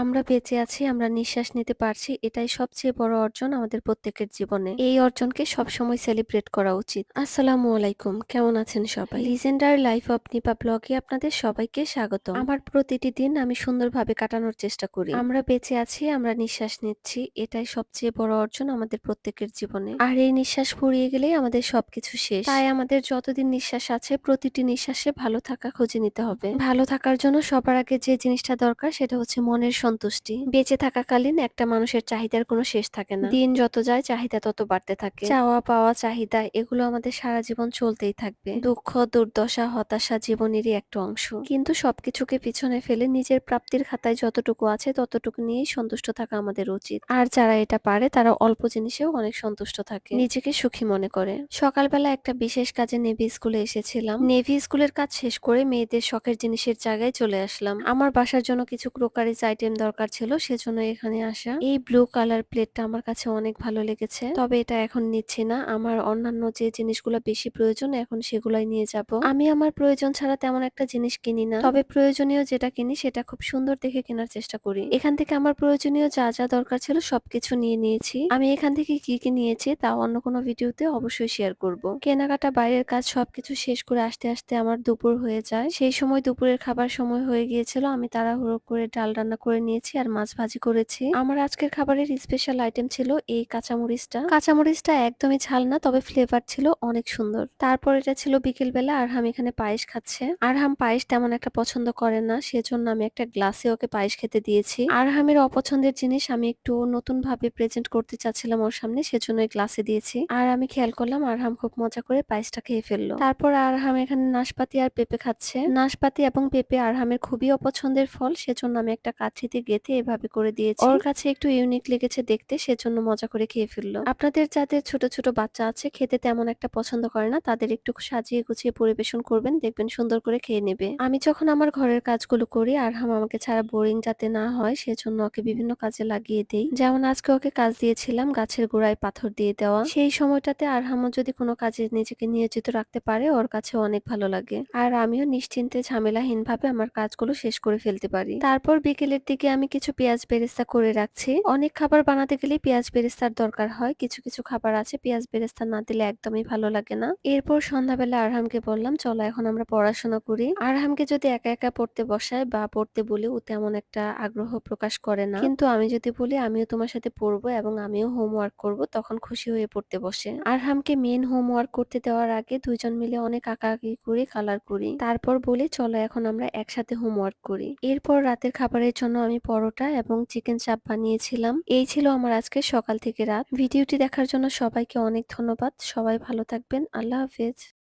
আমরা বেঁচে আছি, আমরা নিঃশ্বাস নিতে পারছি। এটাই সবচেয়ে বড় অর্জন আমাদের প্রত্যেকের জীবনে। এই অর্জনকে সবসময় সেলিব্রেট করা উচিত। আসসালামু আলাইকুম। কেমন আছেন সবাই? লিজেন্ডার লাইফ অফ নিপা ব্লগে আপনাদের সবাইকে স্বাগতম। আমার প্রতিটি দিন আমি সুন্দরভাবে কাটানোর চেষ্টা করি। আমরা বেঁচে আছি, আমরা নিঃশ্বাস নিচ্ছি। এটাই সবচেয়ে বড় অর্জন আমাদের প্রত্যেকের জীবনে। আর এই নিঃশ্বাস ফুরিয়ে গেলেই আমাদের সবকিছু শেষ। তাই আমাদের যতদিন নিঃশ্বাস আছে প্রতিটি নিঃশ্বাসে ভালো থাকা খুঁজে নিতে হবে। ভালো থাকার জন্য সবার আগে যে জিনিসটা দরকার সেটা হচ্ছে মনের সন্তুষ্টি। বেঁচে থাকাকালীন একটা মানুষের চাহিদার কোনো শেষ থাকে না। দিন যত যায় চাহিদা তত বাড়তে থাকে। চাওয়া পাওয়া চাহিদা এগুলো আমাদের সারা জীবন চলতেই থাকবে। দুঃখ দুর্দশা হতাশা জীবনেরই একটা অংশ। কিন্তু সবকিছুকে পিছনে ফেলে নিজের প্রাপ্তির খাতায় যতটুকু আছে ততটুকু নিয়েই সন্তুষ্ট থাকা আমাদের উচিত। আর যারা এটা পারে তারা অল্প জিনিসেও অনেক সন্তুষ্ট থাকে, নিজেকে সুখী মনে করে। সকালবেলা একটা বিশেষ কাজে নেভি স্কুলে এসেছিলাম। নেভি স্কুলের কাজ শেষ করে মেয়েদের শখের জিনিসের জায়গায় চলে আসলাম। আমার বাসার জন্য কিছু ক্রোকারিজ আইটেম দরকার ছিল, সেজন্য এখানে আসা। এই ব্লু কালার প্লেটটা আমার কাছে অনেক ভালো লেগেছে, তবে এটা এখন নিচ্ছি না। আমার অন্যান্য যে জিনিসগুলো বেশি প্রয়োজন এখন সেগুলাই নিয়ে যাব। আমি আমার প্রয়োজন ছাড়া তেমন একটা জিনিস কিনি না, তবে প্রয়োজনীয় যেটা কিনি সেটা খুব সুন্দর দেখে কেনার চেষ্টা করি। এখান থেকে আমার প্রয়োজনীয় যা যা দরকার ছিল সবকিছু নিয়ে নিয়েছি। আমি এখান থেকে কি কি নিয়েছি তা অন্য কোনো ভিডিওতে অবশ্যই শেয়ার করব। কেনাকাটা বাইরের কাজ সবকিছু শেষ করে আসতে আসতে আমার দুপুর হয়ে যায়। সেই সময় দুপুরের খাবার সময় হয়ে গিয়েছিল। আমি তাড়াহুড়ো করে ডাল রান্না করে নিয়েছি আর মাছ ভাজি করেছি। আমার আজকের খাবারের স্পেশাল আইটেম ছিল এই কাঁচামরিচটা। কাঁচামরিচটা একদমই ঝাল না, তবে ফ্লেভার ছিল অনেক সুন্দর। তারপর এটা ছিল বিকেল বেলা। আরহাম এখানে পায়েস খাচ্ছে। আরহাম পায়েস তেমন একটা পছন্দ করে না, সেজন্য আমি একটা গ্লাসে ওকে পায়েস খেতে দিয়েছি। আরহামের অপছন্দের জিনিস আমি একটু নতুন ভাবে প্রেজেন্ট করতে চাচ্ছিলাম ওর সামনে, সেজন্য ওই গ্লাসে দিয়েছি। আর আমি খেয়াল করলাম আরহাম খুব মজা করে পায়েসটা খেয়ে ফেললো। তারপর আরহাম এখানে নাশপাতি আর পেঁপে খাচ্ছে। নাশপাতি এবং পেঁপে আরহামের খুবই অপছন্দের ফল, সেজন্য আমি একটা কাঠিতে গেঁথে এভাবে করে দিয়েছি। ওর কাছে একটু ইউনিক লেগেছে দেখতে, সেজন্য মজা করে খেয়ে ফেললো। আপনাদের যাদের ছোট ছোট বাচ্চা আছে খেতে তেমন একটা পছন্দ করে না, তাদের একটু সাজিয়ে গুছিয়ে পরিবেশন করবেন, দেখবেন সুন্দর করে খেয়ে নেবে। আমি যখন আমার ঘরের কাজগুলো করি আরহাম আমাকে ছাড়া বোরিং যাতে না হয় সেজন্য ওকে বিভিন্ন কাজে লাগিয়ে দেই। যেমন আজকে ওকে কাজ দিয়েছিলাম গাছের গোড়ায় পাথর দিয়ে দেওয়া। সেই সময়টাতে আরহামও যদি কোনো কাজে নিজেকে নিয়োজিত রাখতে পারে ওর কাছে অনেক ভালো লাগে। আর আমিও নিশ্চিন্তে ঝামেলাহীন ভাবে আমার কাজগুলো শেষ করে ফেলতে পারি। তারপর বিকেলের দিকে আমি কিছু পেঁয়াজ বেরেস্তা করে রাখছি। অনেক খাবার বানাতে গেলে পেঁয়াজ বেরেস্তার দরকার হয়। কিছু কিছু খাবার আছে পেঁয়াজ বেরেস্তা না দিলে একদমই ভালো লাগে না। এরপর সন্ধ্যাবেলা আরহামকে বললাম চলো এখন আমরা পড়াশোনা করি। আরহামকে যদি একা একা পড়তে বসায় বা পড়তে বলে ও তেমন একটা আগ্রহ প্রকাশ করে না, কিন্তু আমি যদি বলি আমিও তোমার সাথে পড়বো এবং আমিও হোমওয়ার্ক করব, তখন খুশি হয়ে পড়তে বসে। আরহামকে মেন হোমওয়ার্ক করতে দেওয়ার আগে দুইজন মিলে অনেক আঁকাআঁকি করি, কালার করি। তারপর বলি চলো এখন আমরা একসাথে হোমওয়ার্ক করি। এরপর রাতের খাবারের জন্য আমি পরোটা এবং চিকেন চাপ বানিয়েছিলাম। এই ছিল আমার আজকে সকাল থেকে রাত। ভিডিওটি দেখার জন্য সবাইকে অনেক ধন্যবাদ। সবাই ভালো থাকবেন। আল্লাহ হাফেজ।